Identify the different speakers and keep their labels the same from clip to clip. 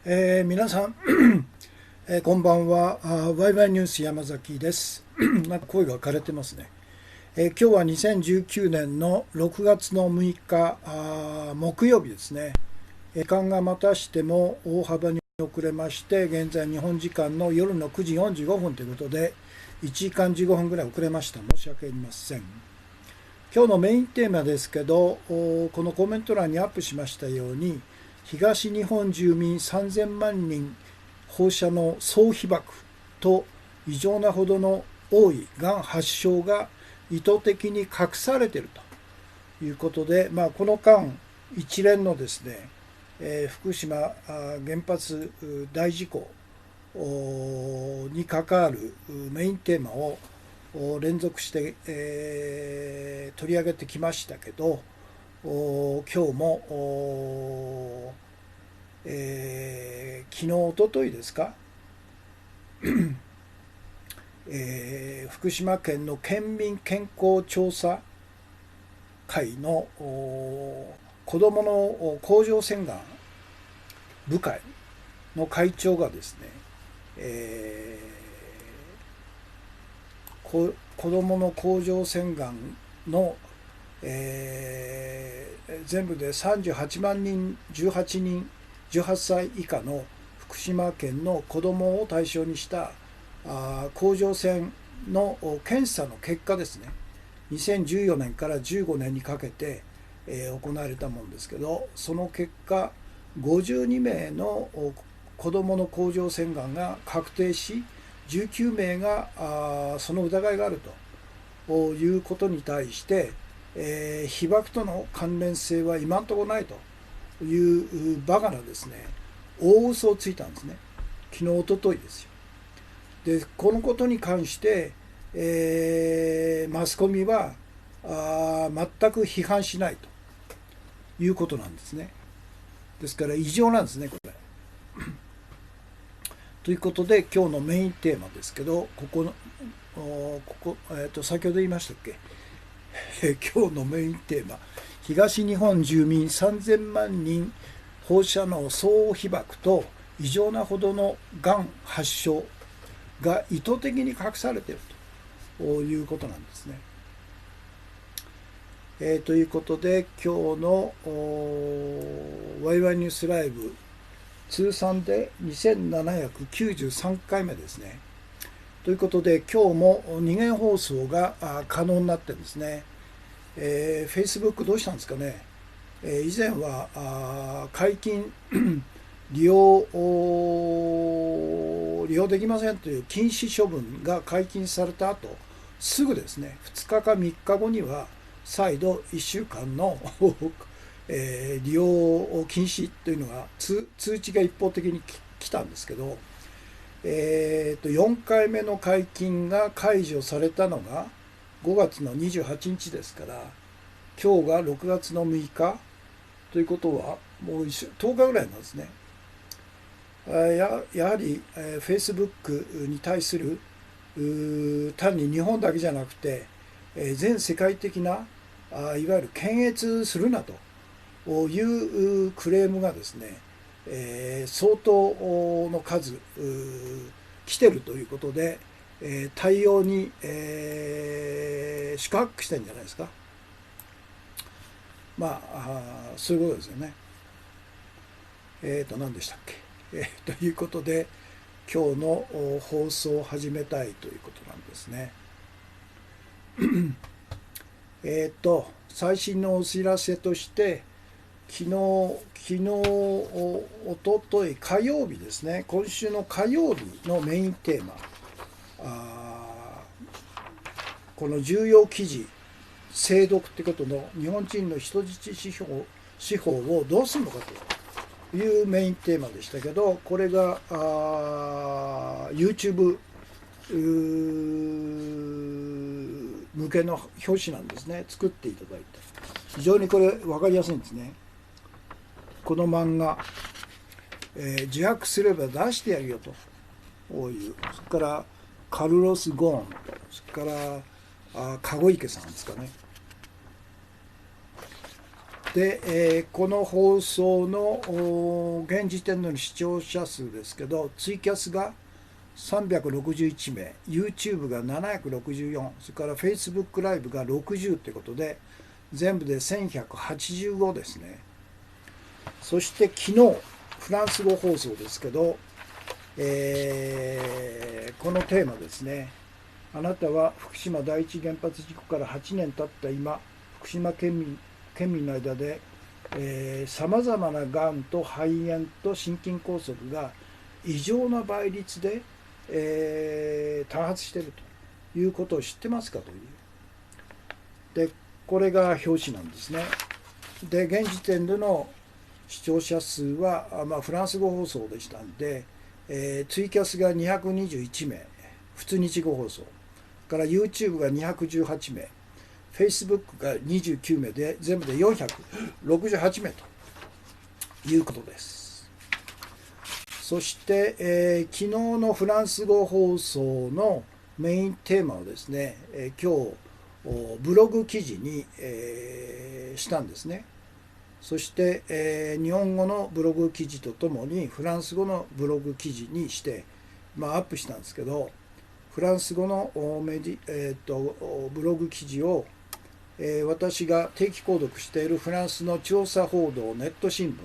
Speaker 1: 皆さん、こんばんは。ワイワイニュース山崎です。なんか声が枯れてますね。今日は2019年の6月の6日、木曜日ですね。時間がまたしても大幅に遅れまして、現在日本時間の夜の9時45分ということで、1時間15分ぐらい遅れました。申し訳ありません。今日のメインテーマですけど、このコメント欄にアップしましたように、東日本住民3000万人放射能総被曝と異常なほどの多いがん発症が意図的に隠されているということで、この間一連のですね、福島原発大事故に関わるメインテーマを連続して、取り上げてきましたけど、今日も、昨日、おとといですか、福島県の県民健康調査会の子どもの甲状腺がん部会の会長がですね、子どもの甲状腺がんの、全部で38万人、18歳以下の福島県の子どもを対象にした甲状腺の検査の結果ですね、2014年から15年にかけて、行われたものですけど、その結果52名の子どもの甲状腺がんが確定し、19名がその疑いがあるということに対して、被爆との関連性は今のところないというバカなですね、大嘘をついたんですね。昨日、おとといですよ。で、このことに関して、マスコミは全く批判しないということなんですね。ですから異常なんですね、これ。ということで、今日のメインテーマですけど、先ほど言いましたっけ、今日のメインテーマ、東日本住民3000万人放射能総被曝と異常なほどのがん発症が意図的に隠されているということなんですね。ということで、今日のワイワイニュースライブ通算で2793回目ですね。ということで、今日も二元放送が可能になってるんですね。Facebook どうしたんですかね。以前は解禁利用できませんという禁止処分が解禁された後、すぐですね、2日か3日後には再度1週間の利用禁止というのが通知が一方的に来たんですけど、4回目の解禁が解除されたのが5月の28日ですから、今日が6月の6日ということはもう10日ぐらいなんですね。やはり、Facebook に対する単に日本だけじゃなくて、全世界的ないわゆる検閲するなというクレームがですね、相当の数来てるということで、対応に、四苦八苦してるんじゃないですか。そういうことですよね。何でしたっけ。ということで、今日の放送を始めたいということなんですね。最新のお知らせとして、昨日、おととい、火曜日ですね、今週の火曜日のメインテーマ、この重要記事、精読ってことの日本人の人質司法をどうするのかというメインテーマでしたけど、これがYouTube 向けの表紙なんですね。作っていただいて、非常にこれ分かりやすいんですね。この漫画、自白すれば出してやるよという、それからカルロス・ゴーン、それから籠池さんですかね、で、この放送の現時点での視聴者数ですけど、ツイキャスが361名、YouTube が764、それから Facebook ライブが60ということで、全部で1185ですね。そして昨日、フランス語放送ですけど、このテーマですね。あなたは福島第一原発事故から8年経った今、福島県民の間でさまざまながんと肺炎と心筋梗塞が異常な倍率で、多発しているということを知ってますかという。で、これが表紙なんですね。で、現時点での視聴者数は、フランス語放送でしたんで、ツイキャスが221名、普通日語放送、から YouTube が218名、Facebook が29名で、全部で468名ということです。そして、昨日のフランス語放送のメインテーマをですね、今日ブログ記事に、したんですね。そして、日本語のブログ記事とともにフランス語のブログ記事にして、アップしたんですけど、フランス語のブログ記事を、私が定期購読しているフランスの調査報道ネット新聞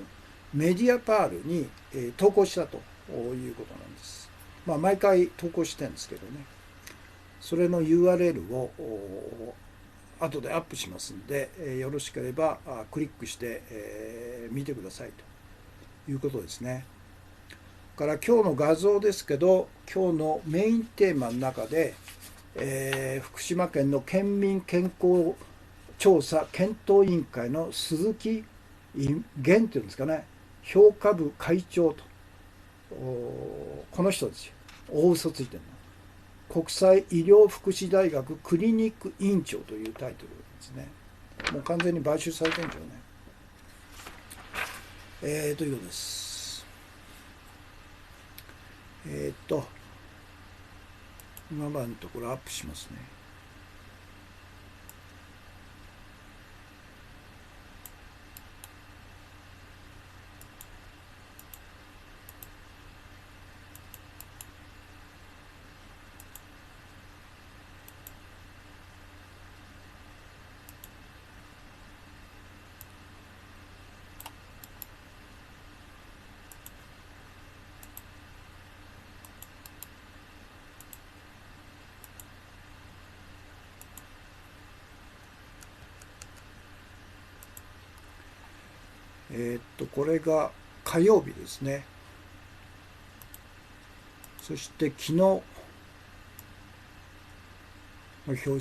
Speaker 1: メディアパールに、投稿したということなんです。毎回投稿してるんですけどね。それの URL を後でアップしますんで、よろしければクリックして、見てくださいということですね。から今日の画像ですけど、今日のメインテーマの中で、福島県の県民健康調査検討委員会の鈴木源っていうんですかね、評価部会長と、この人ですよ。大嘘ついてるの。国際医療福祉大学クリニック院長というタイトルですね。もう完全に買収されてるんでしょうね。ということです。今までのところアップしますね。これが火曜日ですね。そして昨日の表紙。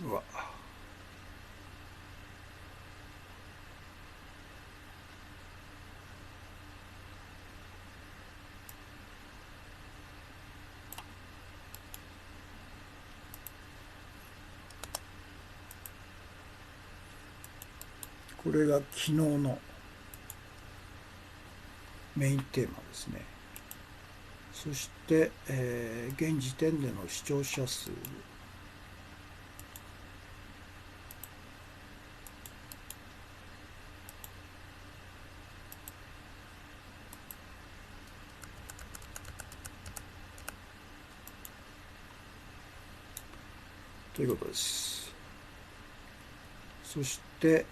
Speaker 1: うわ。これが昨日のメインテーマですね。そして、現時点での視聴者数。ということです。そして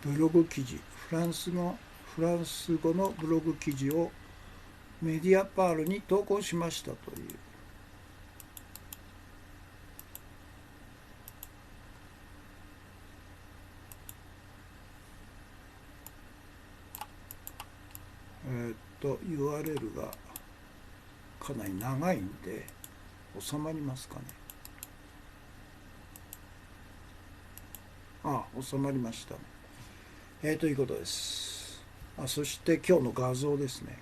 Speaker 1: ブログ記事、フランス語のブログ記事をメディアパールに投稿しましたという。URL がかなり長いんで収まりますかね。収まりましたね。ということです。そして今日の画像ですね。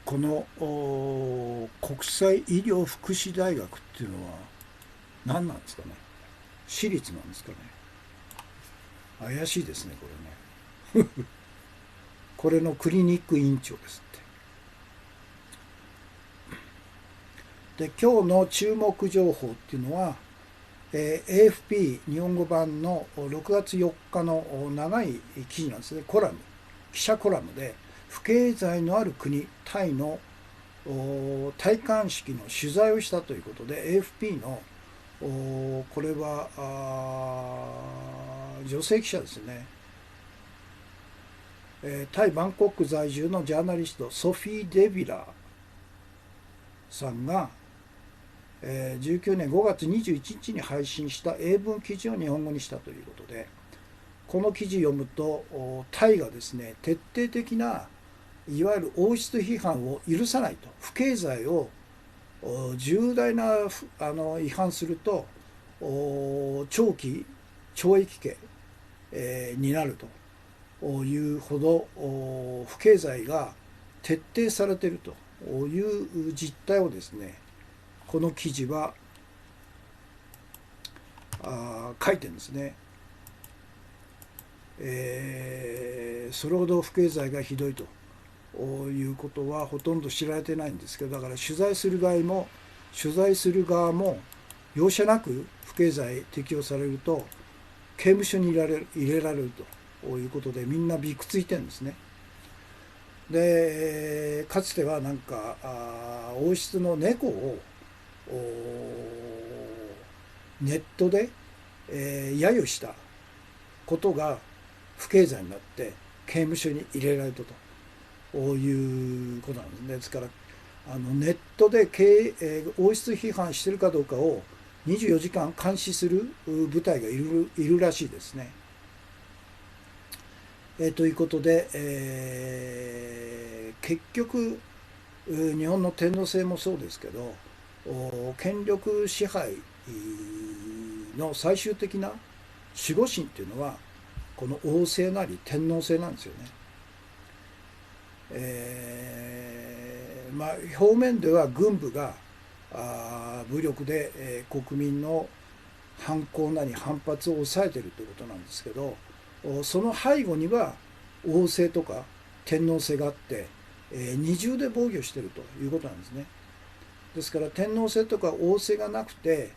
Speaker 1: この国際医療福祉大学っていうのは何なんですかね。私立なんですかね。怪しいですねこれね。これのクリニック院長ですって。で今日の注目情報っていうのは、AFP 日本語版の6月4日の長い記事なんですね。記者コラムで、不経済のある国タイの戴冠式の取材をしたということで、 AFP のこれは女性記者ですね。タイ・バンコク在住のジャーナリストソフィー・デビラーさんが19年5月21日に配信した英文記事を日本語にしたということで、この記事読むとタイがですね、徹底的ないわゆる王室批判を許さないと、不経済を重大な違反すると長期懲役刑になるというほど不経済が徹底されているという実態をですね、この記事は書いてるんですね。それほど不経済がひどいということはほとんど知られてないんですけど、だから取材する側も容赦なく不経済適用されると刑務所に入れられるということで、みんなびくついてるんですね。でかつてはなんか王室の猫をネットで揶揄したことが不経済になって刑務所に入れられたということなんですね。ですからネットで王室批判しているかどうかを24時間監視する部隊がいるらしいですね。ということで、結局日本の天皇制もそうですけど、権力支配の最終的な守護神っていうのはこの王政なり天皇制なんですよね。表面では軍部が武力で、国民の反抗なり反発を抑えているということなんですけど、その背後には王政とか天皇制があって、二重で防御しているということなんですね。ですから天皇制とか王政がなくて、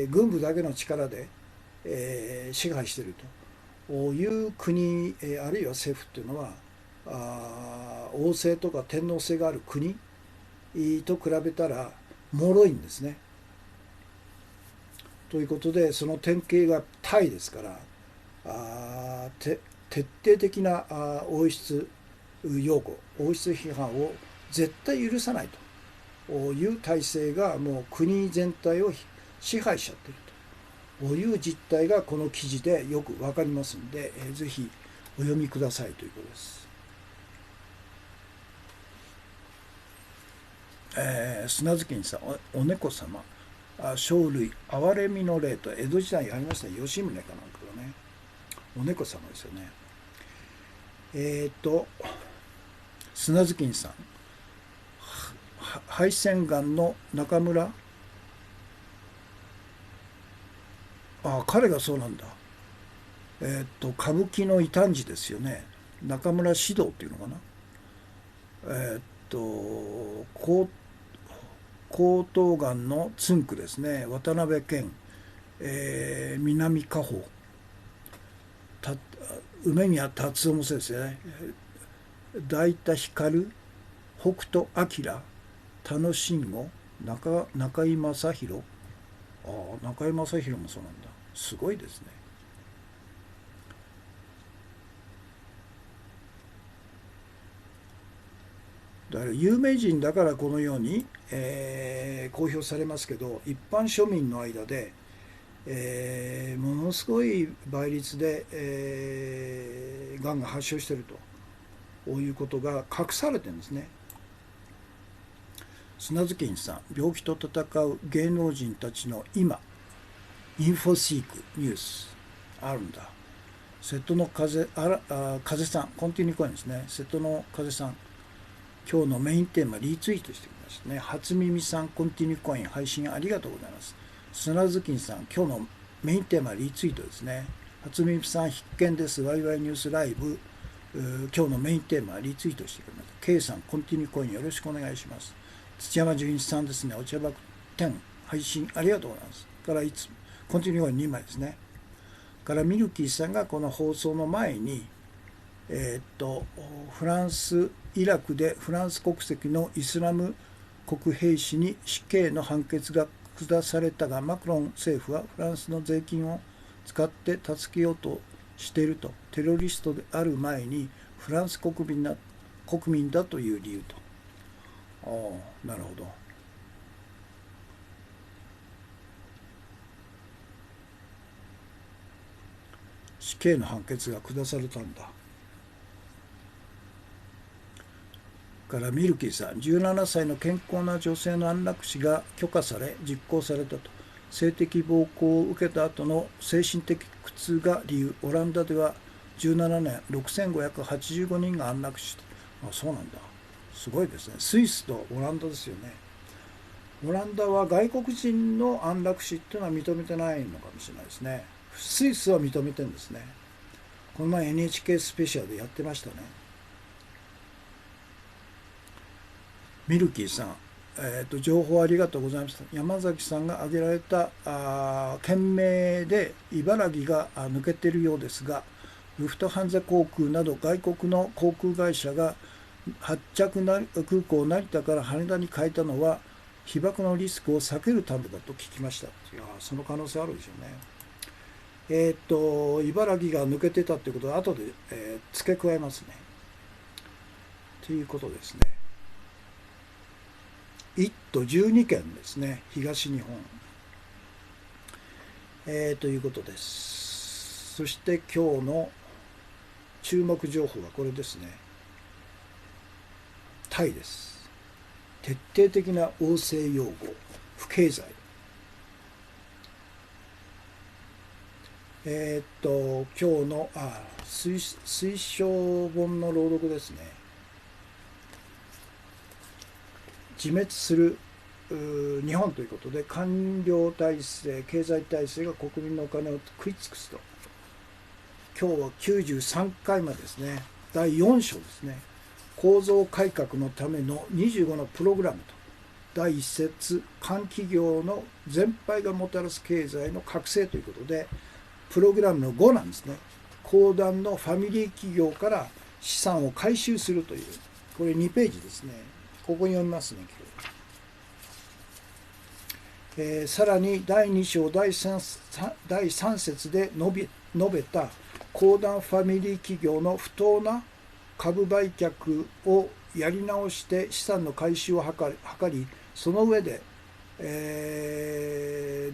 Speaker 1: 軍部だけの力で、支配しているという国、あるいは政府っていうのは王政とか天皇制がある国と比べたら脆いんですね。ということで、その典型がタイですから、徹底的な王室擁護、王室批判を絶対許さないという体制がもう国全体を支配しちゃっているという実態がこの記事でよく分かりますので、ぜひお読みくださいということです。砂月にさん、お猫様、生類憐れみの霊と江戸時代にありました吉宗かなんかがね、お猫様ですよね。砂月にさん、肺腺がんの中村、彼がそうなんだ。歌舞伎の異端児ですよね。中村獅童っていうのかな。喉頭がんのつんくですね。渡辺謙、南加穂、梅宮達夫もそうですね。大田光、北斗晶、田野慎吾、中井正広。中井正広もそうなんだ。すごいですね。だから有名人だからこのように、公表されますけど、一般庶民の間で、ものすごい倍率で、がんが発症しているということが隠されてるんですね。砂月院さん、病気と戦う芸能人たちの今、インフォシークニュースあるんだ。瀬戸の風さん、コンティニューコインですね。瀬戸の風さん、今日のメインテーマリツイートしてきましたね。初耳さんコンティニューコイン配信ありがとうございます。砂ずきんさん、今日のメインテーマリツイートですね。初耳さん必見です。ワイワイニュースライブ。今日のメインテーマリツイートしてくれました。K さんコンティニューコインよろしくお願いします。土山純一さんですね。お茶箱10配信ありがとうございます。からいつもコンティニューコイン2枚ですね。からミルキーさんがこの放送の前にフランス、イラクでフランス国籍のイスラム国兵士に死刑の判決が下されたが、マクロン政府はフランスの税金を使って助けようとしていると、テロリストである前にフランス国民だという理由と。なるほど。死刑の判決が下されたんだ。からミルキーさん、17歳の健康な女性の安楽死が許可され実行されたと。性的暴行を受けた後の精神的苦痛が理由。オランダでは17年6585人が安楽死。そうなんだ。すごいですね。スイスとオランダですよね。オランダは外国人の安楽死っていうのは認めてないのかもしれないですね。スイスは認めてるんですね。この前 NHK スペシャルでやってましたね。ミルキーさん、情報ありがとうございます。山崎さんが挙げられた件名で茨城が抜けているようですが、ルフトハンザ航空など外国の航空会社が発着空港成田から羽田に変えたのは被爆のリスクを避けるためだと聞きました。いや、その可能性あるでしょうね。茨城が抜けてたってことは後で、付け加えますね。ということですね。1都12県ですね、東日本。ということです。そして今日の注目情報はこれですね。タイです。徹底的な王政擁護、不敬罪。今日の推奨本の朗読ですね。自滅する日本ということで、官僚体制、経済体制が国民のお金を食い尽くすと。今日は93回までですね。第4章ですね。構造改革のための25のプログラムと。第1節、官企業の全廃がもたらす経済の覚醒ということで、プログラムの5なんですね。公団のファミリー企業から資産を回収するという、これ2ページですね。ここに読みますね、今日。さらに第2章第 3節で述べた公団ファミリー企業の不当な株売却をやり直して資産の回収を図り、その上で、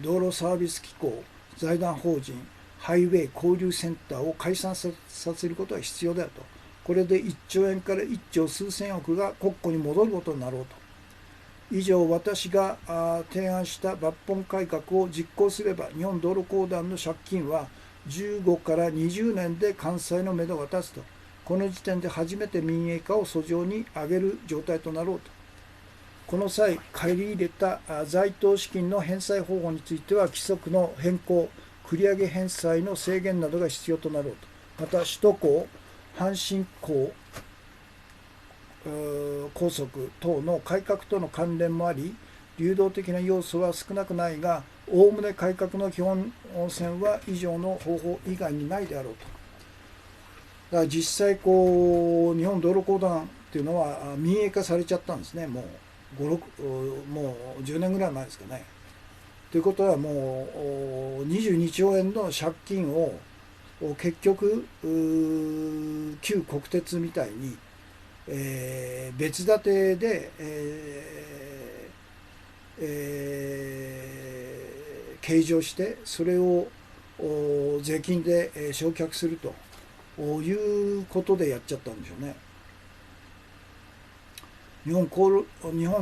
Speaker 1: 道路サービス機構、財団法人、ハイウェイ交流センターを解散させることは必要だと。これで1兆円から1兆数千億が国庫に戻ることになろうと。以上、私が提案した抜本改革を実行すれば、日本道路公団の借金は15から20年で完済のめどが立つと。この時点で初めて民営化を訴状に上げる状態となろうと。この際、借り入れた在当資金の返済方法については、規則の変更、繰上返済の制限などが必要となろうと。また、首都高、阪神高速等の改革との関連もあり、流動的な要素は少なくないが、おおむね改革の基本線は以上の方法以外にないであろうと。だから実際日本道路公団っていうのは民営化されちゃったんですね。もう10年ぐらい前ですかね。ということはもう22兆円の借金を結局旧国鉄みたいに、別建てで、計上してそれを税金で償却するということでやっちゃったんでしょうね。日本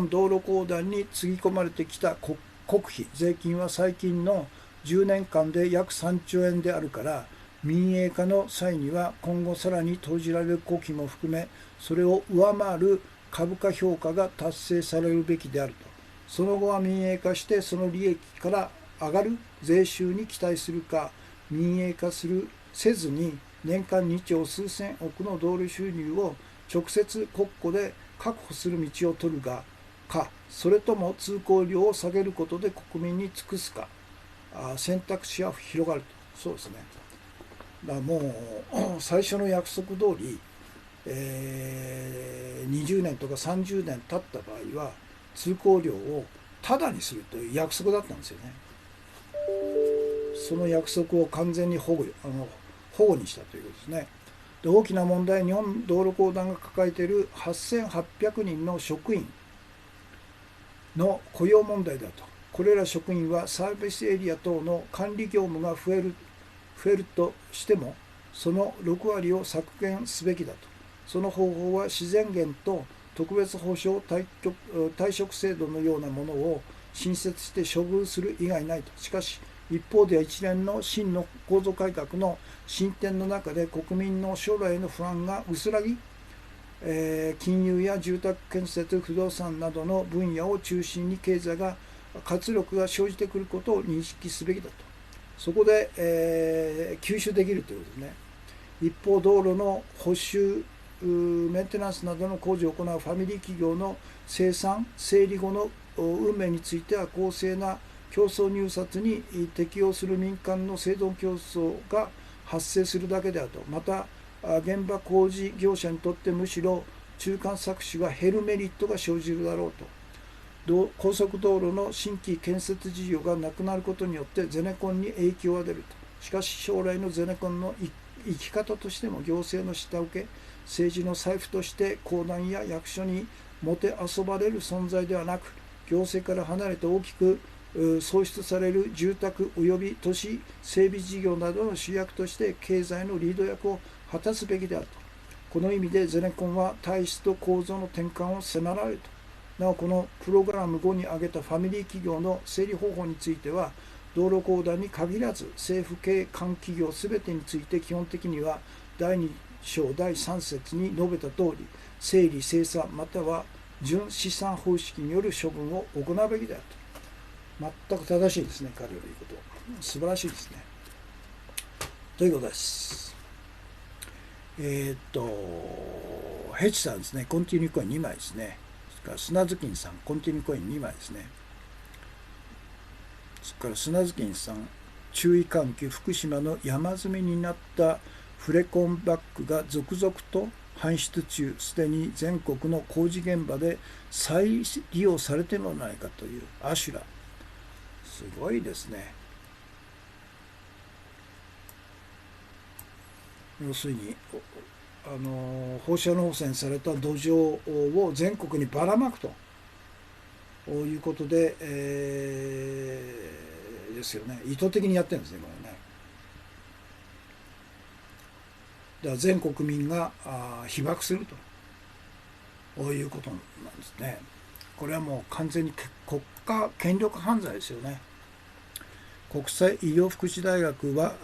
Speaker 1: 道路公団につぎ込まれてきた国費税金は最近の10年間で約3兆円であるから、民営化の際には今後さらに投じられる国費も含め、それを上回る株価評価が達成されるべきであると。その後は民営化してその利益から上がる税収に期待するか、民営化せずに年間2兆数千億の道路収入を直接国庫で確保する道を取るか、それとも通行料を下げることで国民に尽くすか、選択肢は広がると。そうですね。だからもう最初の約束通り、20年とか30年経った場合は通行料をタダにするという約束だったんですよね。その約束を完全に保護にしたということですね。で、大きな問題、日本道路公団が抱えている8800人の職員の雇用問題だと。これら職員はサービスエリア等の管理業務が増えるとしても、その6割を削減すべきだと。その方法は自然減と特別保障退職制度のようなものを新設して処遇する以外ないと。しかし一方では一連の真の構造改革の進展の中で国民の将来への不安が薄らぎ、金融や住宅建設、不動産などの分野を中心に経済が活力が生じてくることを認識すべきだと。そこで、吸収できるということですね。一方、道路の補修メンテナンスなどの工事を行うファミリー企業の生産整理後の運命については公正な競争入札に適用する民間の生存競争が発生するだけであると。また現場工事業者にとってむしろ中間搾取が減るメリットが生じるだろうと。高速道路の新規建設事業がなくなることによってゼネコンに影響が出ると。しかし将来のゼネコンの生き方としても行政の下請け、政治の財布として公団や役所にもてあそばれる存在ではなく、行政から離れて大きく創出される住宅及び都市整備事業などの主役として経済のリード役を果たすべきであると。この意味でゼネコンは体質と構造の転換を迫られると。なおこのプログラム後に挙げたファミリー企業の整理方法については、道路公団に限らず政府系管企業すべてについて基本的には第2章第3節に述べた通り、整理精査または純資産方式による処分を行うべきであると。全く正しいですね、彼の言うこと。素晴らしいですね。ということです。ヘチさんですね、コンティニューコイン2枚ですね。それから砂ずきんさん、コンティニューコイン2枚ですね。それから砂ずきんさん、注意喚起、福島の山積みになったフレコンバッグが続々と搬出中、すでに全国の工事現場で再利用されてもないかというアシュラ。すごいですね。要するに放射能汚染された土壌を全国にばらまくということで、ですよね。意図的にやってるんですね、これね。だから全国民が被爆するということなんですね。これはもう完全に国家権力犯罪ですよね。国際医療福祉大学は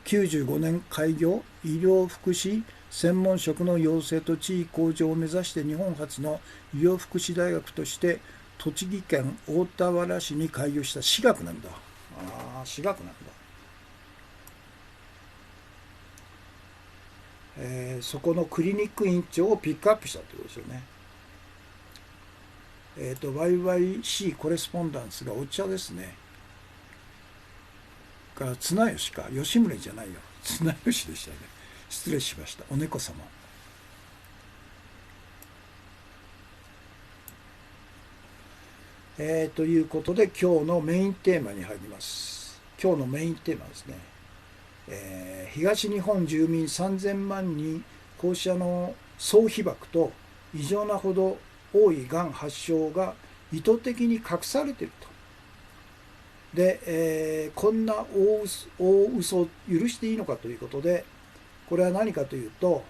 Speaker 1: 95年開業、医療福祉専門職の養成と地位向上を目指して日本初の医療福祉大学として栃木県大田原市に開業した私学なんだ。私学なんだ。そこのクリニック院長をピックアップしたということですよね。YYC コレスポンダンスがお茶ですね。から綱吉か、吉宗じゃないよ。綱吉でしたね。失礼しました。お猫様。ということで今日のメインテーマに入ります。今日のメインテーマですね。東日本住民3000万人放射能総被曝と異常なほど多いがん発症が意図的に隠されていると。で、こんな大嘘を許していいのかということで、これは何かというと、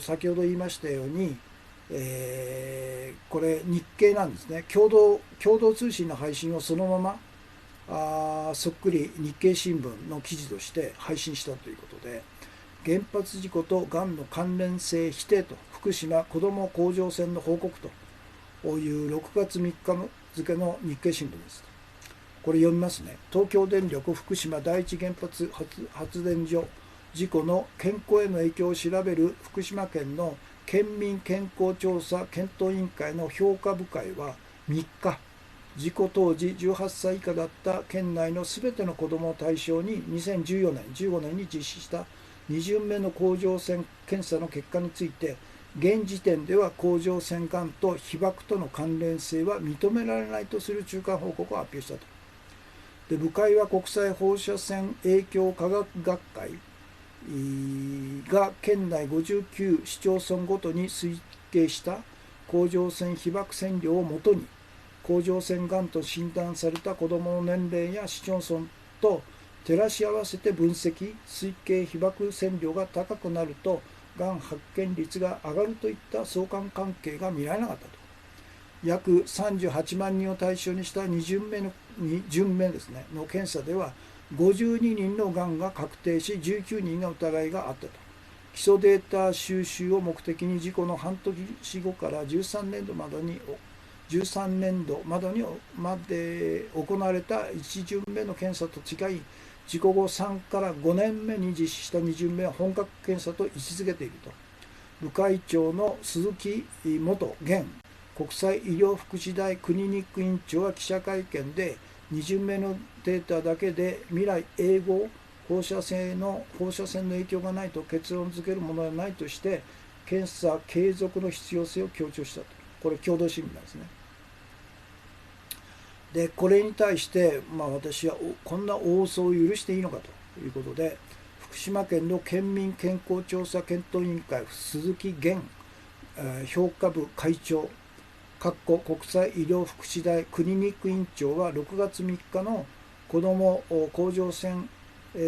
Speaker 1: 先ほど言いましたように、これ日経なんですね。共同通信の配信をそのままそっくり日経新聞の記事として配信したということで、原発事故とがんの関連性否定と福島子ども甲状腺の報告という6月3日付の日経新聞です。これ読みますね。東京電力福島第一原発発電所事故の健康への影響を調べる福島県の県民健康調査検討委員会の評価部会は3日、事故当時18歳以下だった県内のすべての子どもを対象に2014年、15年に実施した2巡目の甲状腺検査の結果について、現時点では甲状腺がんと被爆との関連性は認められないとする中間報告を発表したと。で、部会は国際放射線影響科学学会が県内59市町村ごとに推計した甲状腺被爆線量をもとに、甲状腺がんと診断された子どもの年齢や市町村と照らし合わせて分析、推計被爆線量が高くなるとがん発見率が上がるといった相関関係が見られなかったと。約38万人を対象にした2巡目ですねの検査では52人のがんが確定し、19人が疑いがあったと。基礎データ収集を目的に事故の半年後から13年度まで行われた1巡目の検査と違い、事故後3から5年目に実施した2巡目は本格検査と位置づけていると。部会長の鈴木元現国際医療福祉大クリニック院長は記者会見で、2巡目のデータだけで未来永劫放射線の影響がないと結論付けるものではないとして、検査継続の必要性を強調したと。これ共同新聞なんですね。で、これに対して、私はこんな大嘘を許していいのかということで、福島県の県民健康調査検討委員会鈴木現評価部会長国際医療福祉大クリニック院長は6月3日の子ども甲状腺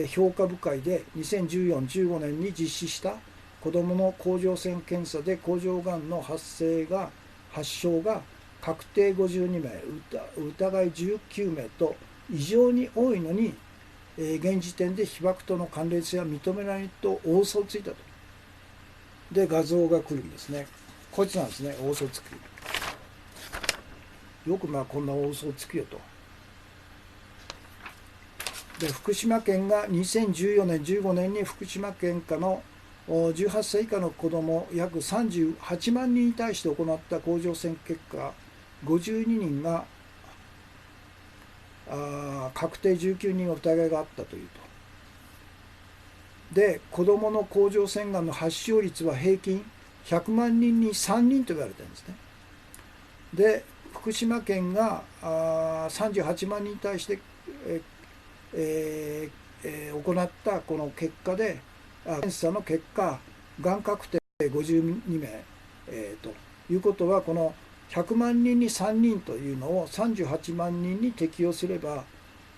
Speaker 1: 評価部会で2014、15年に実施した子どもの甲状腺検査で甲状がんの発症が確定52名、疑い19名と異常に多いのに、現時点で被爆との関連性は認められないと大嘘をついたと。で、画像が来るんですね。こいつなんですね、大嘘をつく。よくこんな大嘘をつくよと。で、福島県が2014年、15年に福島県下の18歳以下の子ども約38万人に対して行った甲状腺結果、52人が確定19人が疑いがあったというと。で、子どもの甲状腺がんの発症率は平均100万人に3人と言われてるんですね。で、福島県が38万人に対して行ったこの結果で、検査の結果、がん確定52名、ということは、この100万人に3人というのを38万人に適用すれば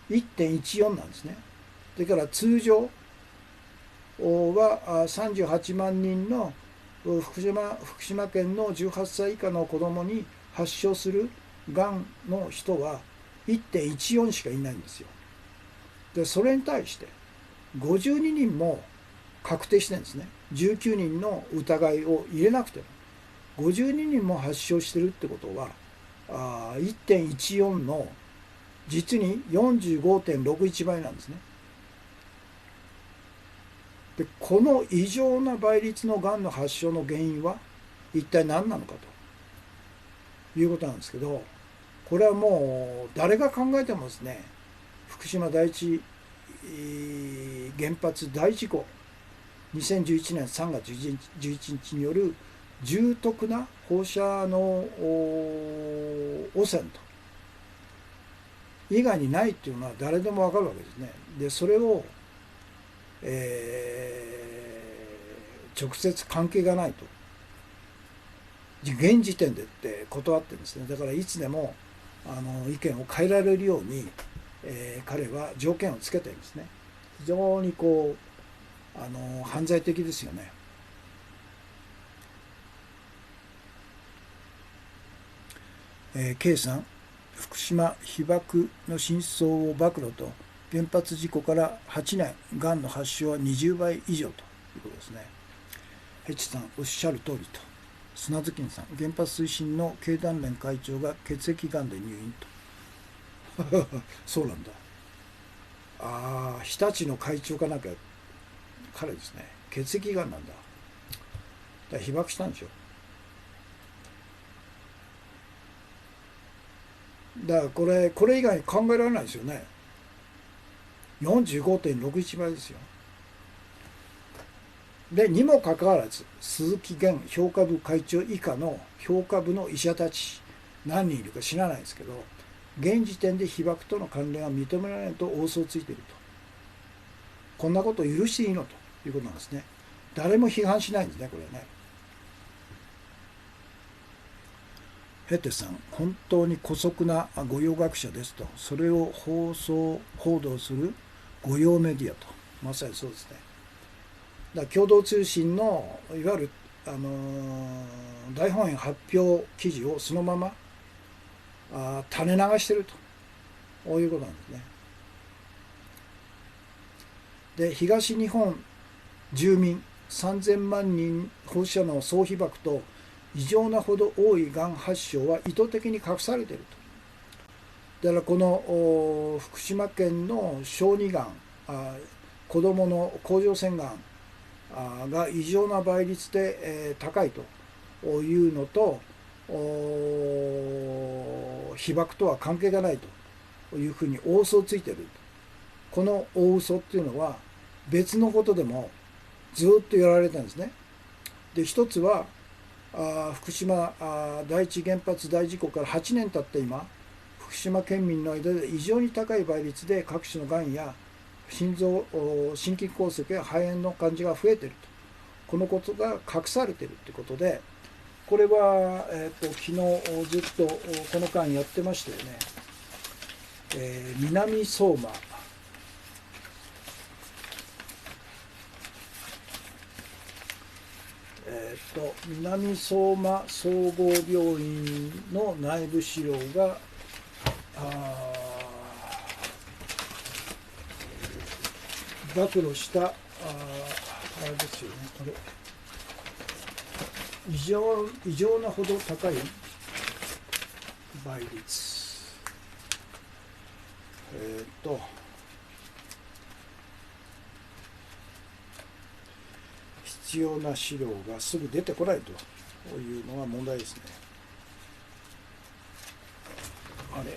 Speaker 1: 1.14 なんですね。それから通常は38万人の福島県の18歳以下の子どもに発症するがんの人は 1.14 しかいないんですよ。で、それに対して52人も確定してるんですね。19人の疑いを入れなくても52人も発症してるってことは1.14 の実に 45.61 倍なんですね。で、この異常な倍率のがんの発症の原因は一体何なのかということなんですけど、これはもう誰が考えてもですね、福島第一原発大事故2011年3月11日による重篤な放射能汚染と以外にないっていうのは誰でもわかるわけですね。で、それを、直接関係がないと現時点でって断ってるんですね。だからいつでも意見を変えられるように、彼は条件をつけてるんですね。非常に犯罪的ですよね。K さん、福島被爆の真相を暴露と、原発事故から8年、がんの発症は20倍以上と。いうことですね。ヘチさんおっしゃる通りと。砂月さん、原発推進の経団連会長が血液がんで入院と。そうなんだ。ああ、日立の会長かなんか彼ですね。血液がんなんだ。だから被爆したんでしょ。だからこれ以外に考えられないですよね。45.61 倍ですよ。でにもかかわらず鈴木現評価部会長以下の評価部の医者たち何人いるか知らないですけど、現時点で被爆との関連は認められないと大嘘をついていると。こんなことを許していいのということなんですね。誰も批判しないんですね、これね。ヘテさん、本当に姑息な御用学者ですと。それを報道する御用メディアと。まさにそうですね。だから共同通信のいわゆる、大本営発表記事をそのまま垂れ流していると、こういうことなんですね。で東日本住民3000万人放射能総被曝と異常なほど多いがん発症は意図的に隠されていると。だからこの福島県の小児がん、子どもの甲状腺がんが異常な倍率で高いというのと、被爆とは関係がないというふうに大嘘をついている。この大嘘っていうのは別のことでもずっとやられたんですね。で一つは福島第一原発大事故から8年経った今、福島県民の間で異常に高い倍率で各種のがんや心筋梗塞や肺炎の患者が増えていると。このことが隠されているということで、これは、昨日ずっとこの間やってましたよね。南相馬南相馬総合病院の内部資料が暴露したあれですよね、これ異常なほど高い倍率、必要な資料がすぐ出てこないというのが問題ですね。あれ、ちょ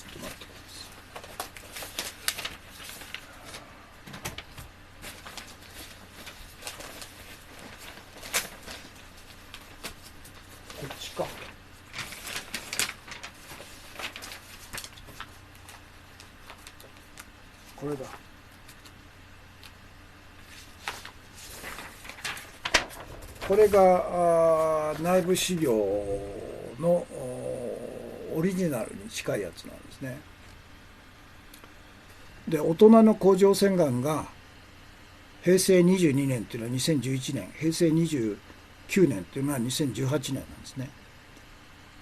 Speaker 1: っと待ってください。こっちか。これだ。これが内部資料のオリジナルに近いやつなんですね。で大人の甲状腺がんが平成22年っていうのは2011年、平成29年っていうのは2018年なんですね。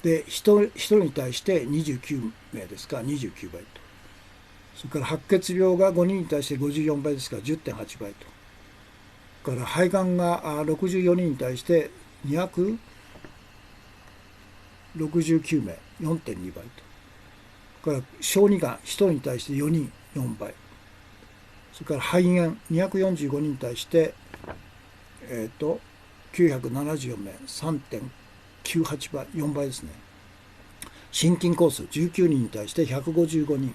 Speaker 1: で1人に対して29名ですから29倍と。それから白血病が5人に対して54倍ですから 10.8 倍と。から肺がんが64人に対して269名 4.2 倍と。から小児がん1人に対して4人4倍。それから肺炎245人に対して974名 3.98 倍、4倍ですね。心筋梗塞19人に対して155人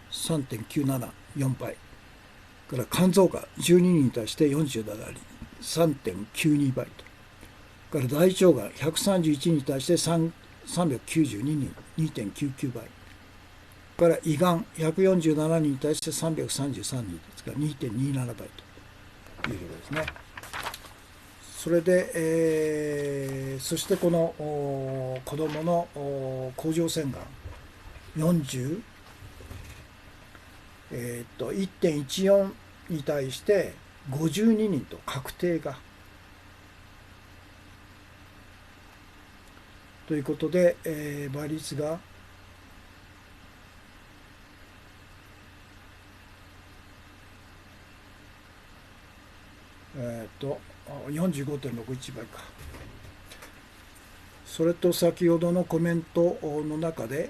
Speaker 1: 3.97、4倍。から肝臓が12人に対して47人 3.92 倍と。から大腸がん131人に対して392人 2.99 倍。から胃がん147人に対して333人ですから 2.27 倍ということですね。それで、そしてこの子どもの甲状腺がん1.14 に対して52人と確定がということで、倍率が45.61倍か。それと先ほどのコメントの中で、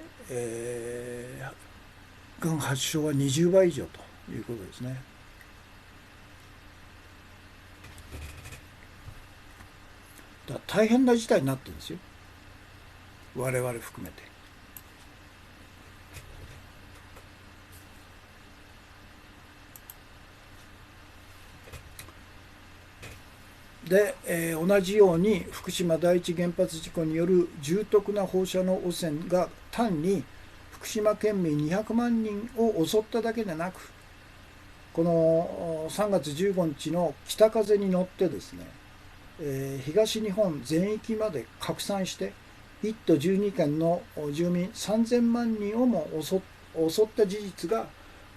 Speaker 1: がん発症は20倍以上ということですね。だから大変な事態になってるんですよ、我々含めて。で、同じように福島第一原発事故による重篤な放射能汚染が単に福島県民200万人を襲っただけでなく、この3月15日の北風に乗ってですね、東日本全域まで拡散して1都12県の住民3000万人をも襲った事実が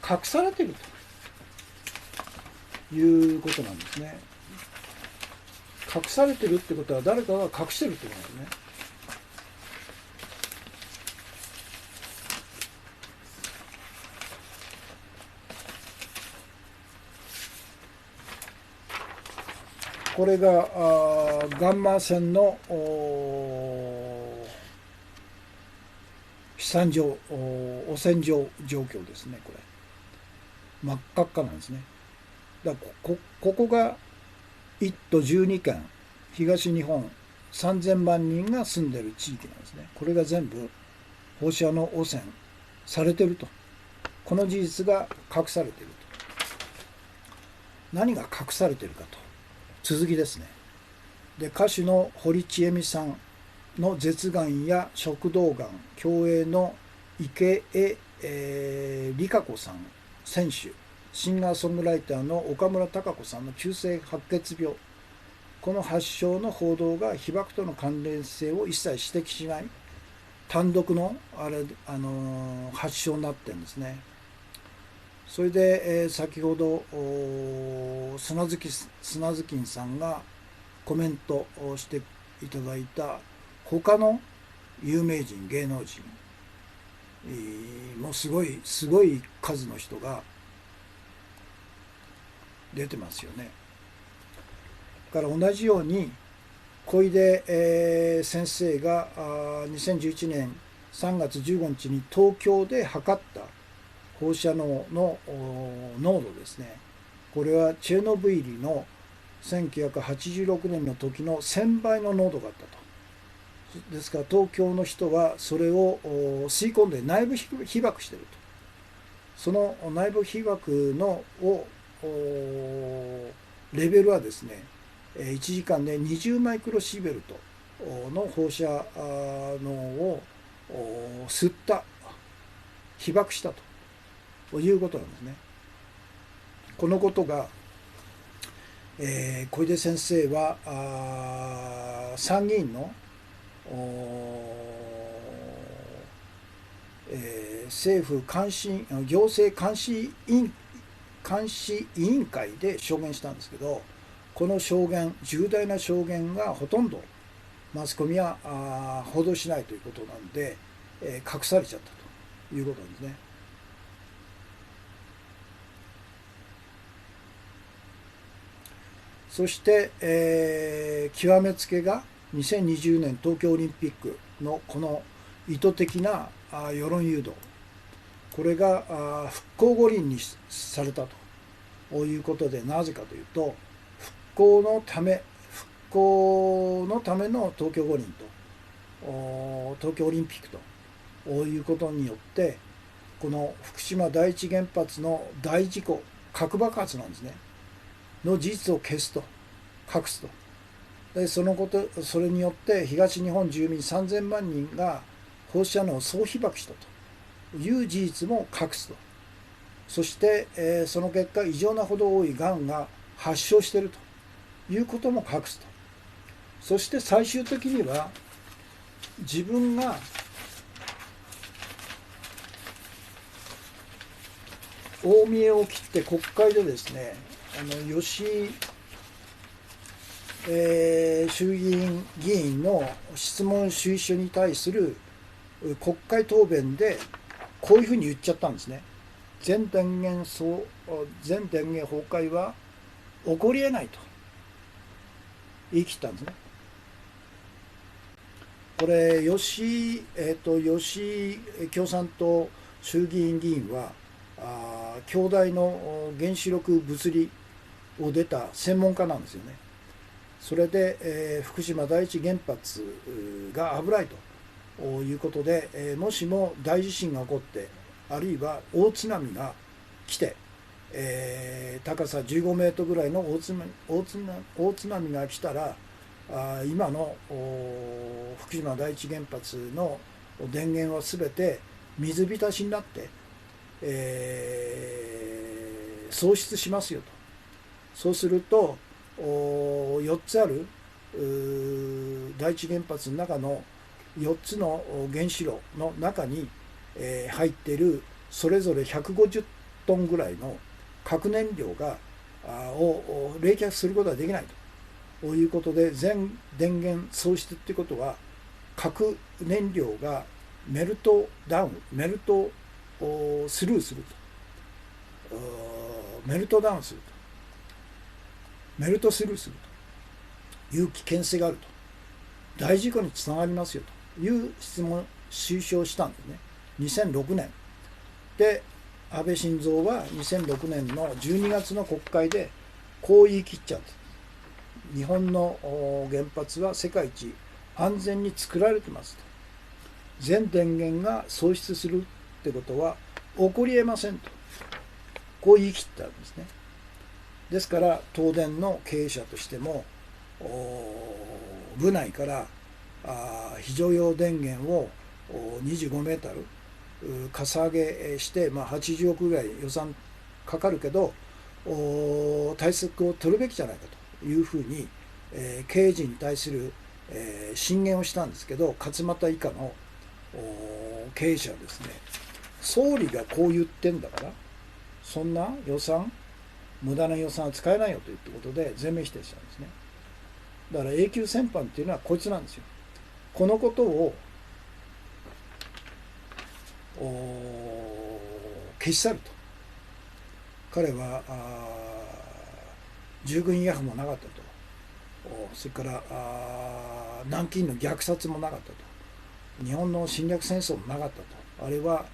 Speaker 1: 隠されているということなんですね。隠されてるってことは誰かが隠してるってことですね。これがガンマ線の飛散状汚染状況ですね。これ真っ赤っかなんですね。だからここが1都12県東日本3000万人が住んでる地域なんですね。これが全部放射能汚染されてると、この事実が隠されていると。何が隠されているかと、続きですね。で、歌手の堀ちえみさんの舌がんや食道がん、競泳の池江璃花子さん選手、シンガーソングライターの岡村孝子さんの急性白血病、この発症の報道が被爆との関連性を一切指摘しない単独の発症になってるんですね。それで、先ほど砂月金さんがコメントをしていただいた他の有名人芸能人もうすごい数の人が出てますよね。だから同じように小出、先生が2011年3月15日に東京で測った放射能の濃度ですね。これはチェルノブイリの1986年の時の1000倍の濃度があったと。ですから東京の人はそれを吸い込んで内部被曝していると。その内部被曝のレベルはですね、1時間で20マイクロシーベルトの放射能を吸った被曝したということなんですね。このことが、小出先生は参議院の政府行政監視委員会で証言したんですけど、この証言、重大な証言がほとんどマスコミは報道しないということなんで、隠されちゃったということなんですね。そして、極めつけが2020年東京オリンピックのこの意図的な世論誘導、これが復興五輪にされたということで、なぜかというと復興のための東京五輪と東京オリンピックということによって、この福島第一原発の大事故、核爆発なんですねの事実を消すと、隠すと。でそれによって東日本住民3000万人が放射能を総被曝したという事実も隠すと。そして、その結果異常なほど多いがんが発症しているということも隠すと。そして最終的には自分が大見栄を切って国会でですね、吉井、衆議院議員の質問主意書に対する国会答弁でこういうふうに言っちゃったんですね。全電源崩壊は起こりえないと言い切ったんですね。これ吉共産党衆議院議員は京大の原子力物理を出た専門家なんですよね。それで、福島第一原発が危ないということで、もしも大地震が起こってあるいは大津波が来て、高さ15メートルぐらいの大津波が来たら今の福島第一原発の電源は全て水浸しになって、喪失しますよと。そうすると4つある第一原発の中の4つの原子炉の中に入っているそれぞれ150トンぐらいの核燃料を冷却することができないということで、全電源喪失っていうことは核燃料がメルトスルーすると、メルトダウンすると、メルトスルーするという危険性があると、大事故につながりますよという推奨したんですね。2006年で安倍晋三は2006年の12月の国会でこう言い切っちゃうんです。日本の原発は世界一安全に作られてますと。全電源が喪失するってことは起こりえませんと、こう言い切ったんですね。ですから東電の経営者としても部内から非常用電源を25メートルかさ上げして、80億ぐらい予算かかるけど対策を取るべきじゃないかというふうに、経営陣に対する、進言をしたんですけど、勝俣以下の経営者はですね、総理がこう言ってんだからそんな無駄な予算は使えないよということで全面否定したんですね。だから永久戦犯っていうのはこいつなんですよ。このことを消し去ると。彼は従軍慰安婦もなかったと、それから南京の虐殺もなかったと、日本の侵略戦争もなかったと、あれは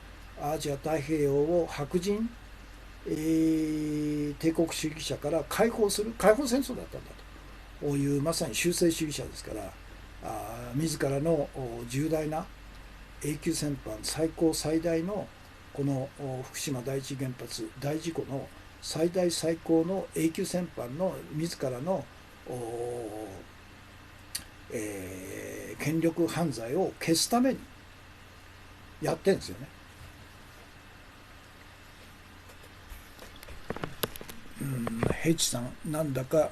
Speaker 1: アジア太平洋を白人帝国主義者から解放戦争だったんだという、まさに修正主義者ですから、自らの重大な永久戦犯最大のこの福島第一原発大事故の最高の永久戦犯の自らの権力犯罪を消すためにやってるんですよね。ヘイチさん、なんだか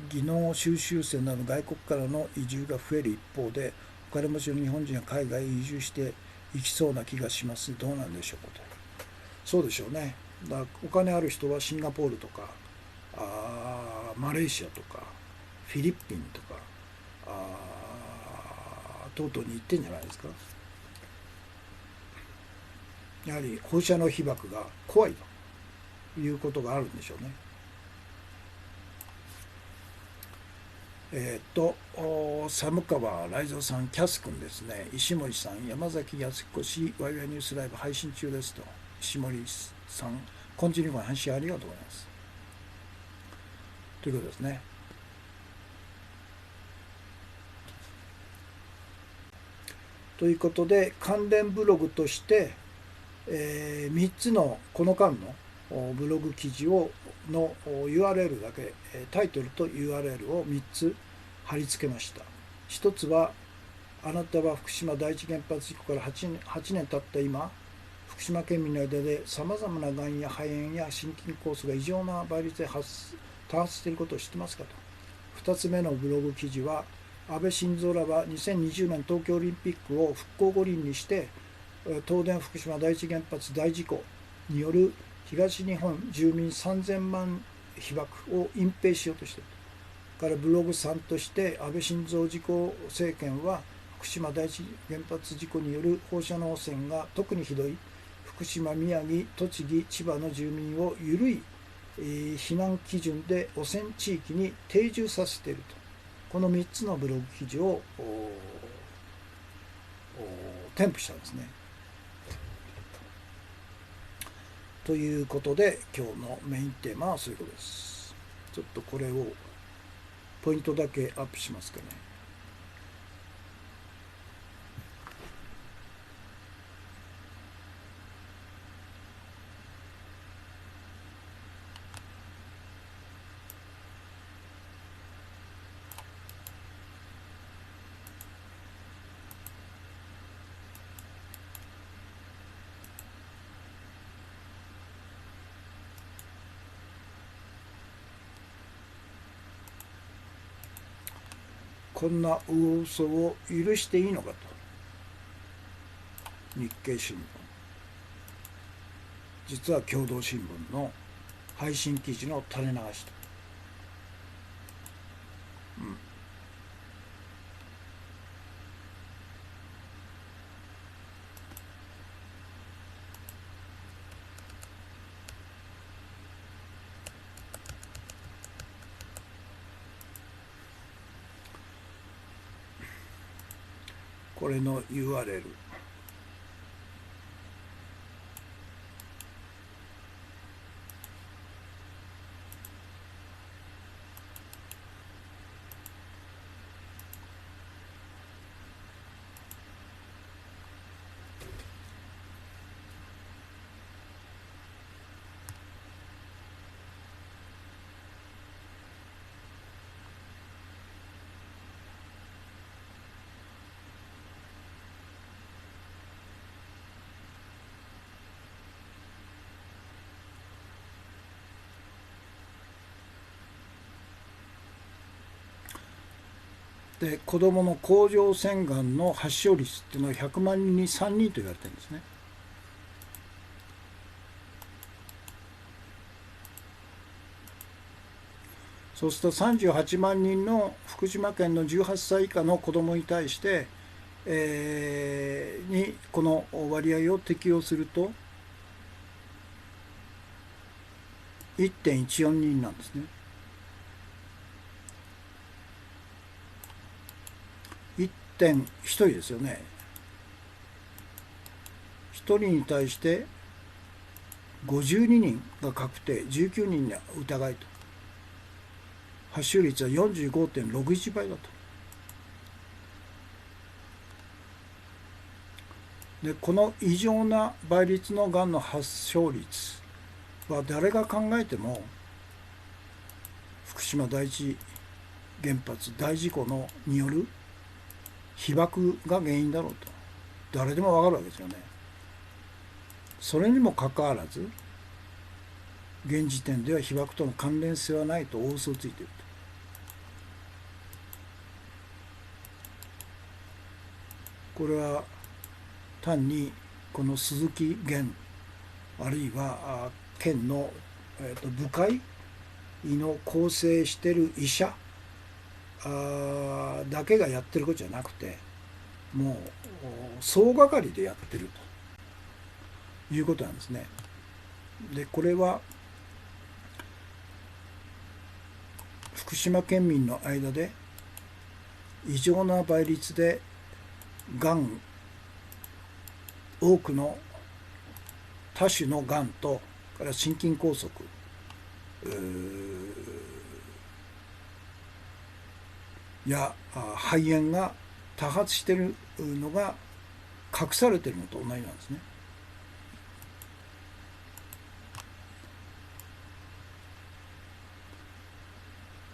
Speaker 1: 技能修習生など外国からの移住が増える一方で、お金持ちの日本人が海外へ移住していきそうな気がします。どうなんでしょうかと。そうでしょうね。だからお金ある人はシンガポールとかマレーシアとかフィリピンとか等々に行ってんじゃないですか。やはり放射能被曝が怖いということがあるんでしょうね。寒川雷蔵さん、キャス君ですね、石森さん、山崎康彦氏、ワイワイニュースライブ配信中ですと、石森さん、コンチニューの配信ありがとうございます。ということですね。ということで、関連ブログとして、3つのこの間のブログ記事の URL だけ、タイトルと URL を3つ貼り付けました。1つは、あなたは福島第一原発事故から8年経った今、福島県民の間でさまざまながんや肺炎や心筋梗塞が異常な倍率で多発していることを知ってますかと。2つ目のブログ記事は、安倍晋三らは2020年東京オリンピックを復興五輪にして東電福島第一原発大事故による東日本住民3000万被爆を隠蔽しようとしている。からブログ3として、安倍晋三自公政権は福島第一原発事故による放射能汚染が特にひどい福島、宮城、栃木、千葉の住民を緩い避難基準で汚染地域に定住させていると。この3つのブログ記事を添付したんですね。ということで今日のメインテーマはそういうことです。ちょっとこれをポイントだけアップしますかね。こんな嘘を許していいのかと。日経新聞、実は共同新聞の配信記事の垂れ流しと、これの URL、で子どもの甲状腺がんの発症率っていうのは100万人に3人と言われてるんですね。そうすると38万人の福島県の18歳以下の子どもに対して、にこの割合を適用すると 1.14 人なんですね。1人ですよね。1人に対して52人が確定、19人が疑いと。発症率は 45.61 倍だと。でこの異常な倍率のがんの発症率は誰が考えても福島第一原発大事故による被爆が原因だろうと誰でも分かるわけですよね。それにもかかわらず現時点では被爆との関連性はないと大嘘をついていると。これは単にこの鈴木源あるいは県の部会の構成している医者だけがやってることじゃなくてもう総がかりでやってるということなんですね。でこれは福島県民の間で異常な倍率でがん多くの多種のがんとから心筋梗塞や肺炎が多発しているのが隠されているのと同じなんですね。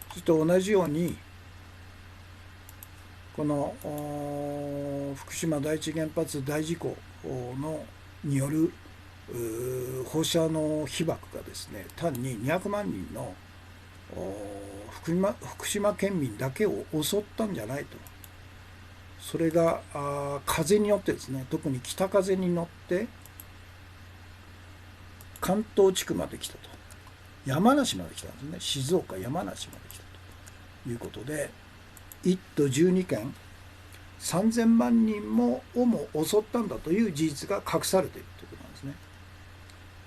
Speaker 1: それと同じようにこの福島第一原発大事故による放射能被曝がですね単に200万人の福島県民だけを襲ったんじゃないと。それが風によってですね特に北風に乗って関東地区まで来たと山梨まで来たんですね。静岡山梨まで来たということで1都12県3000万人もをも襲ったんだという事実が隠されているということなんですね。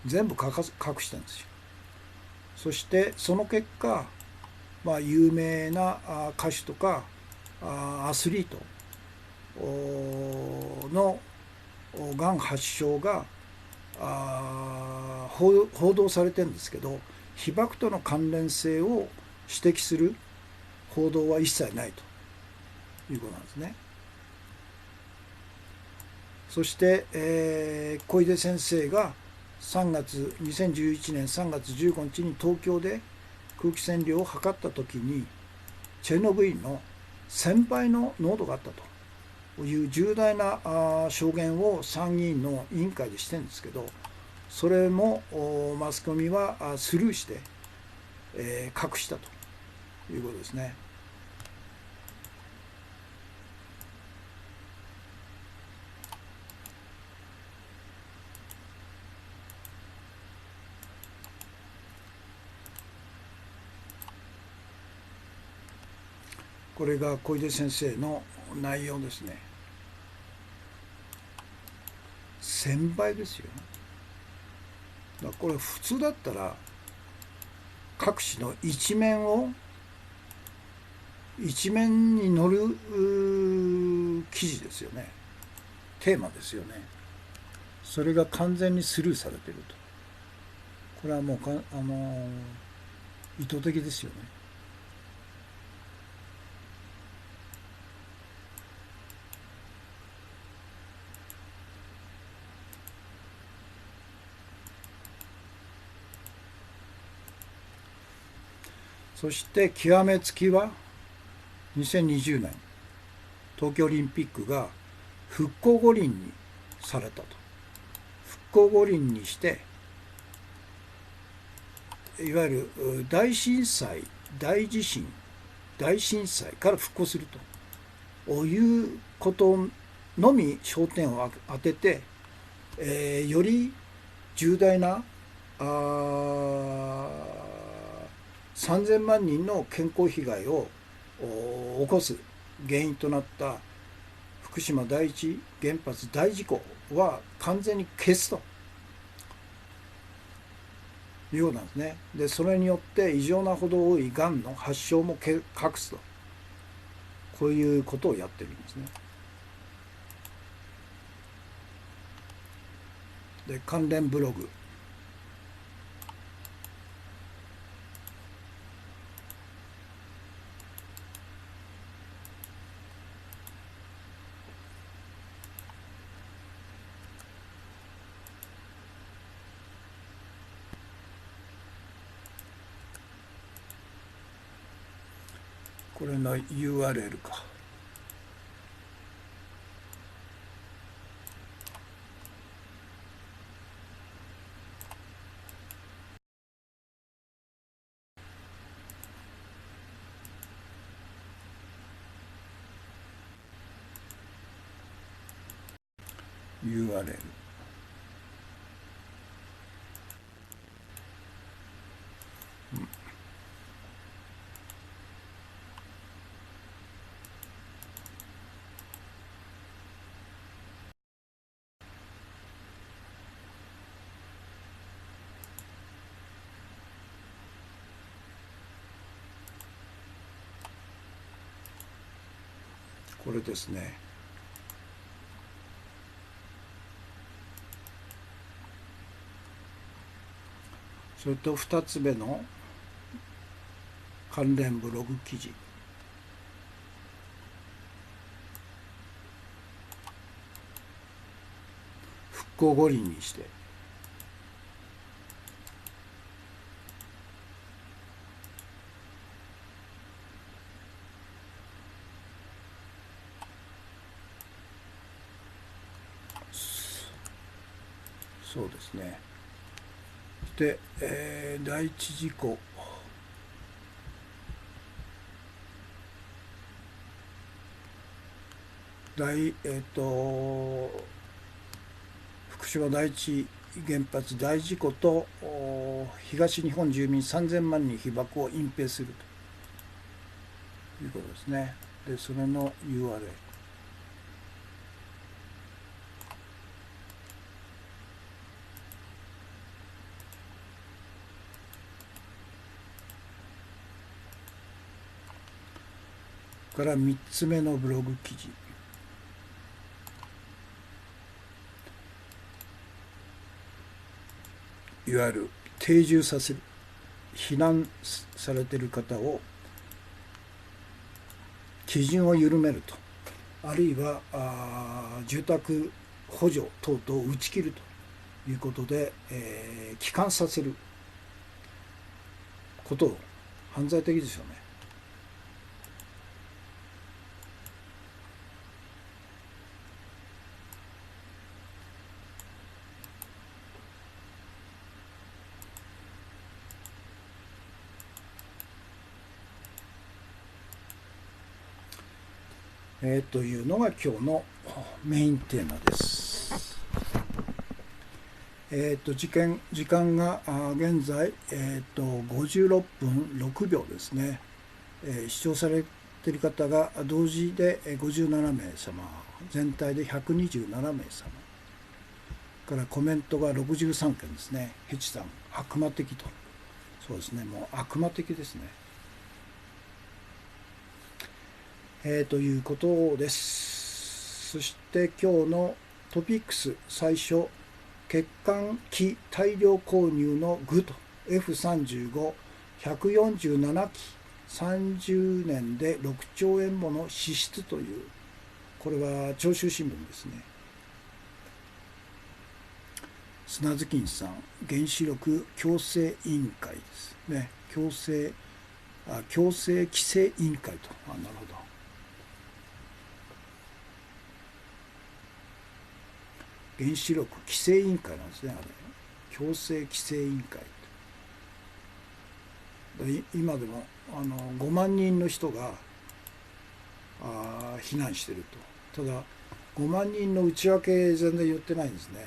Speaker 1: 全部隠してるんですよ。そしてその結果有名な歌手とかアスリートのがん発症が報道されてるんですけど、被爆との関連性を指摘する報道は一切ないということなんですね。そして、小出先生が2011年3月15日に東京で空気線量を測った時にチェルノブイリの1000倍の濃度があったという重大な証言を参議院の委員会でしてるんですけど、それもマスコミはスルーして、隠したということですね。これが小出先生の内容ですね。1000倍ですよ。だからこれ普通だったら各紙の一面に載る記事ですよね。テーマですよね。それが完全にスルーされていると。これはもう意図的ですよね。そして極めつきは2020年東京オリンピックが復興五輪にされたと。復興五輪にしていわゆる大震災、大地震、大震災から復興するということのみ焦点を当てて、より重大な3000万人の健康被害を起こす原因となった福島第一原発大事故は完全に消すということなんですね。でそれによって異常なほど多いがんの発症も隠すと、こういうことをやってるんですね。で関連ブログ、これの URL か。URL、これですね。それと2つ目の関連ブログ記事、復興五輪にして、そうですね。で、第一事故、福島第一原発大事故と東日本住民3000万人被爆を隠蔽するということですね。でそれの URL、から3つ目のブログ記事。いわゆる定住させる、避難されている方を基準を緩めると、あるいは住宅補助等々を打ち切るということで、帰還させることを犯罪的ですよね。というのが今日のメインテーマです。時間が現在、56分6秒ですね。視聴されている方が同時で57名様、全体で127名様からコメントが63件ですね。ヘチさん、悪魔的と。そうですね、もう悪魔的ですね。ということです。そして今日のトピックス、最初、欠陥機大量購入の具と F35、147機、30年で6兆円もの支出という、これは長州新聞ですね。砂月金さん、原子力強制委員会ですね。強制規制委員会と。なるほど。原子力規制委員会なんですね、あれ。強制規制委員会。今でも5万人の人が避難していると。ただ5万人の内訳全然言ってないんですね。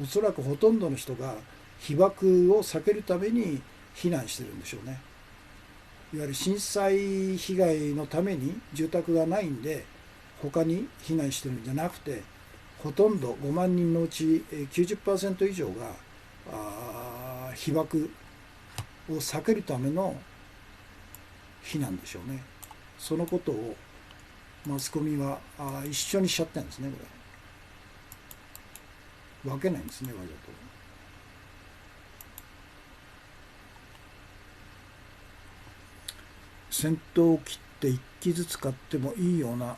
Speaker 1: おそらくほとんどの人が被爆を避けるために避難してるんでしょうね。いわゆる震災被害のために住宅がないんで他に避難してるんじゃなくて、ほとんど5万人のうち 90% 以上が被爆を避けるための避難でしょうね。そのことをマスコミは一緒にしちゃってるんですね。これ分けないんですね、わざと。戦闘機って1機ずつ買ってもいいような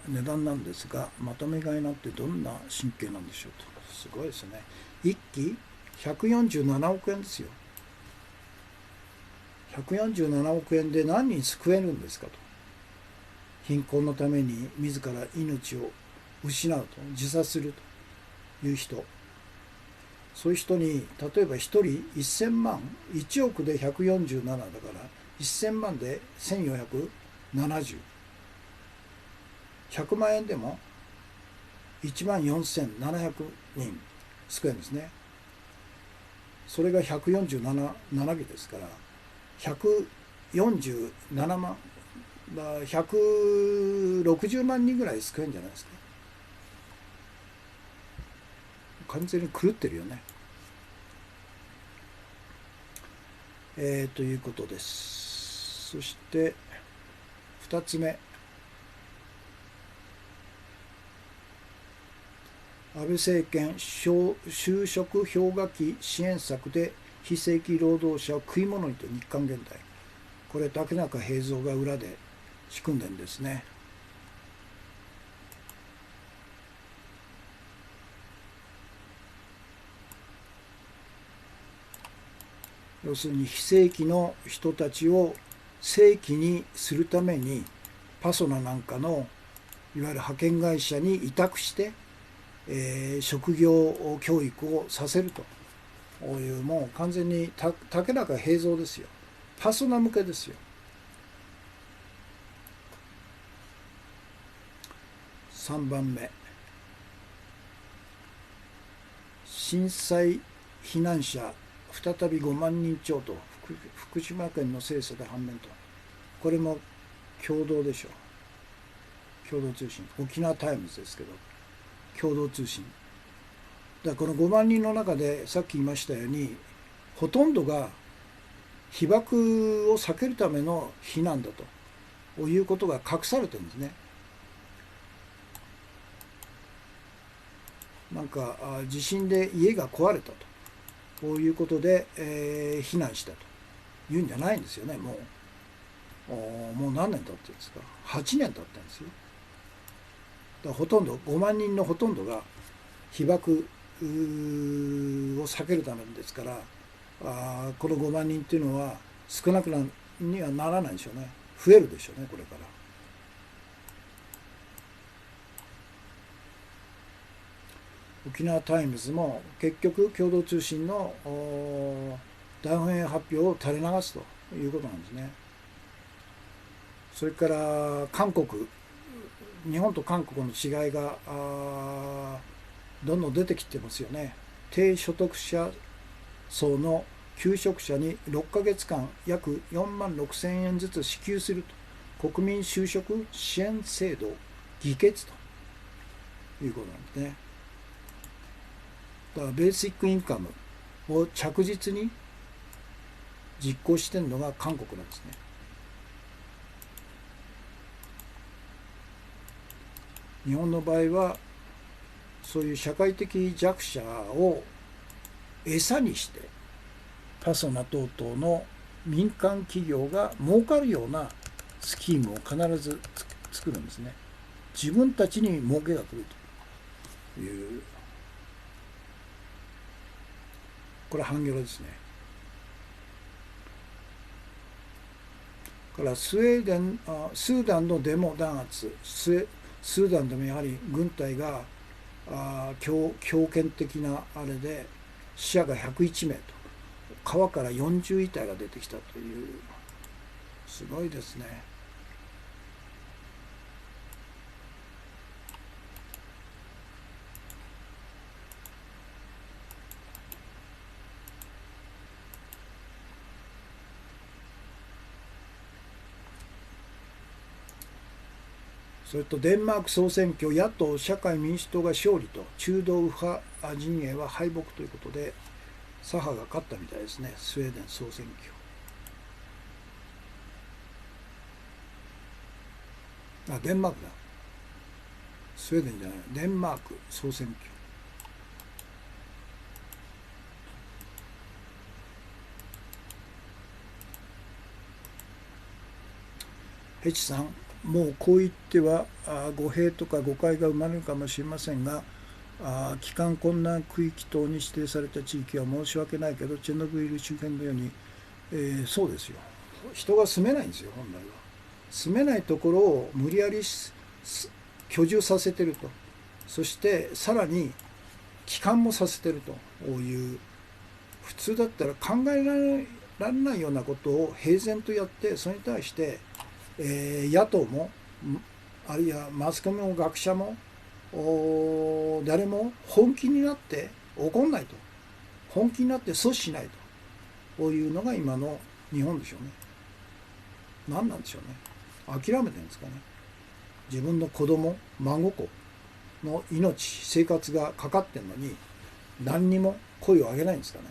Speaker 1: 値段なんですが、まとめ買いなんてどんな神経なんでしょうと。すごいですね。1機147億円ですよ。147億円で何人救えるんですかと。貧困のために自ら命を失うと、自殺するという人、そういう人に例えば1人1000万、1億で147だから1000万で1470、100万円でも1万4700人救えるんですね。それが147機ですから147万、160万人ぐらい救えるんじゃないですか。完全に狂ってるよね。ということです。そして2つ目、安倍政権就職氷河期支援策で非正規労働者を食い物にと日刊現代。これ竹中平蔵が裏で仕組んでるんですね。要するに非正規の人たちを正規にするためにパソナなんかのいわゆる派遣会社に委託して、職業教育をさせるという、もう完全に竹中平蔵ですよ。パソナ向けですよ。3番目、震災避難者再び5万人超と福島県の精査で判明と。これも共同でしょう。共同通信、沖縄タイムズですけど共同通信だから、この5万人の中でさっき言いましたようにほとんどが被爆を避けるための避難だということが隠されてるんですね。なんか地震で家が壊れたと、こういうことで、避難したというんじゃないんですよね。もう何年経ってるんですか。8年経ったんですよ。だからほとんど5万人のほとんどが被爆を避けるためですから、この5万人っていうのは少なくにはならないでしょうね。増えるでしょうね、これから。沖縄タイムズも結局共同通信の大本営発表を垂れ流すということなんですね。それから韓国、日本と韓国の違いがどんどん出てきてますよね。低所得者層の求職者に6ヶ月間約4万6千円ずつ支給すると、国民就職支援制度議決ということなんですね。だからベーシックインカムを着実に実行してるのが韓国なんですね。日本の場合はそういう社会的弱者を餌にしてパソナ等々の民間企業が儲かるようなスキームを必ず作るんですね。自分たちに儲けが来るという、これは半ギョロですね。からスーダンのデモ弾圧、スーダンでもやはり軍隊が強権的なあれで死者が101名と、川から40遺体が出てきたという、すごいですね。それとデンマーク総選挙、野党社会民主党が勝利と、中道右派陣営は敗北ということで、左派が勝ったみたいですね、スウェーデン総選挙。デンマークだ。スウェーデンじゃない、デンマーク総選挙。ヘチさん、もうこう言っては語弊とか誤解が生まれるかもしれませんが、帰還困難区域等に指定された地域は申し訳ないけど、チェルノブイリ周辺のように、そうですよ。人が住めないんですよ、本来は。住めないところを無理やり居住させてると。そしてさらに帰還もさせてるという、普通だったら考えられないようなことを平然とやって、それに対して野党もあるいはマスコミも学者も誰も本気になって怒んないと、本気になって阻止しないと、こういうのが今の日本でしょうね。何なんでしょうね。諦めてるんですかね。自分の子供孫子の命生活がかかってるのに何にも声を上げないんですかね。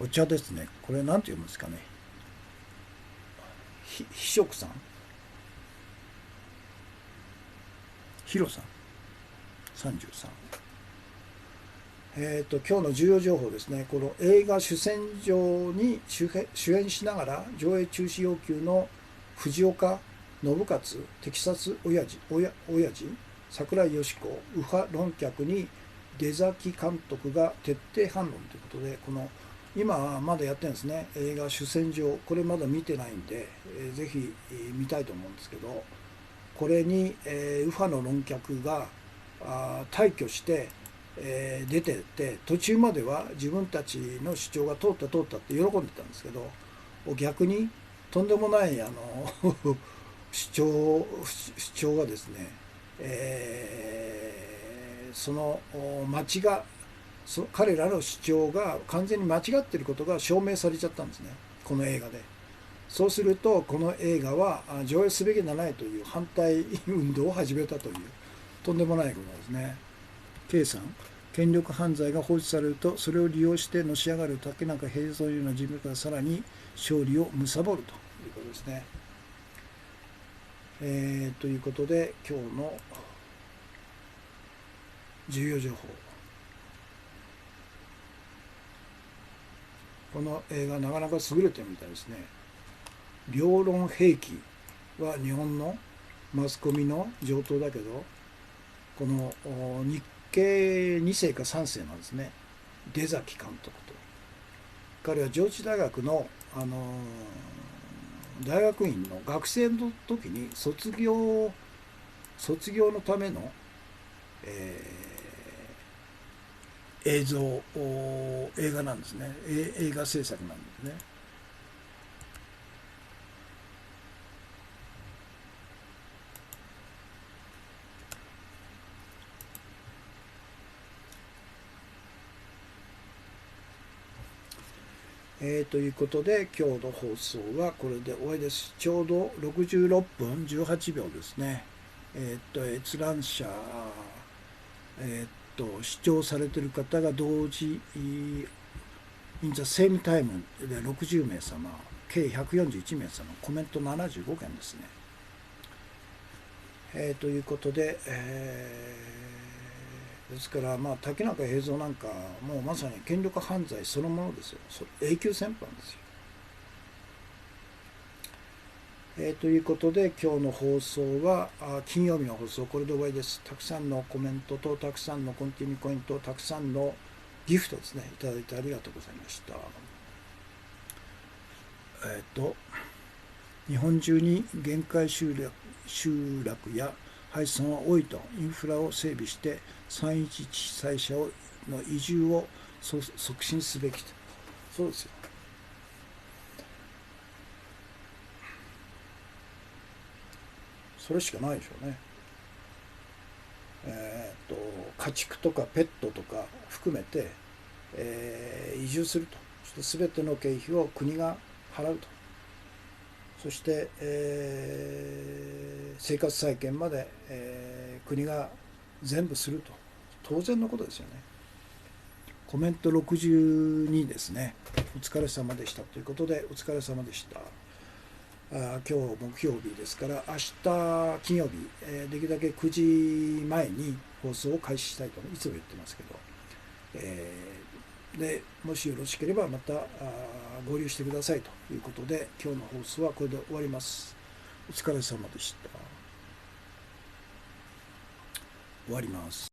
Speaker 1: お茶ですね。これ何て読むんですかね。ひしょくさん、ひろさん、33。今日の重要情報ですね。この映画主戦場に主演しながら上映中止要求の藤岡信勝テキサス親父櫻井よし子右派論客に出崎監督が徹底反論ということで、この今まだやってるんですね、映画主戦場。これまだ見てないんで、ぜひ見たいと思うんですけど、これに、右派の論客が大挙して出てって、途中までは自分たちの主張が通ったって喜んでたんですけど、逆にとんでもない主張がですね、その彼らの主張が完全に間違っていることが証明されちゃったんですね、この映画で。そうするとこの映画は上映すべきではないという反対運動を始めたという、とんでもないことですね。K さん、権力犯罪が放置されると、それを利用してのし上がる竹中平蔵のような人物がさらに勝利を貪るということですね。ということで、今日の重要情報。この映画、なかなか優れてるみたいですね。両論兵器は日本のマスコミの上等だけど、この日系2世か3世なんですね。出崎監督と。彼は上智大学の、大学院の学生の時に卒業のための、映画なんですね。映画制作なんですね。ということで今日の放送はこれで終わりです。ちょうど66分18秒ですね。閲覧者、視聴されている方が同時in the same time で60名様、計141名様、コメント75件ですね。ということで、ですから、竹中平蔵なんかもうまさに権力犯罪そのものですよ。永久戦犯ですよ。ということで今日の放送は金曜日の放送これで終わりです。たくさんのコメントとたくさんのコンティニューコイント、たくさんのギフトですね、いただいてありがとうございました。日本中に限界集落や廃村は多いと、インフラを整備して311被災者の移住を促進すべきと。そうですよ。それしかないでしょうね。家畜とかペットとか含めて、移住すると。そして全ての経費を国が払うと。そして、生活再建まで、国が全部すると。当然のことですよね。コメント62ですね。お疲れ様でしたということで、お疲れ様でした。今日木曜日ですから、明日金曜日、できるだけ9時前に放送を開始したいといつも言ってますけど、でもしよろしければまた合流してくださいということで、今日の放送はこれで終わります。お疲れ様でした。終わります。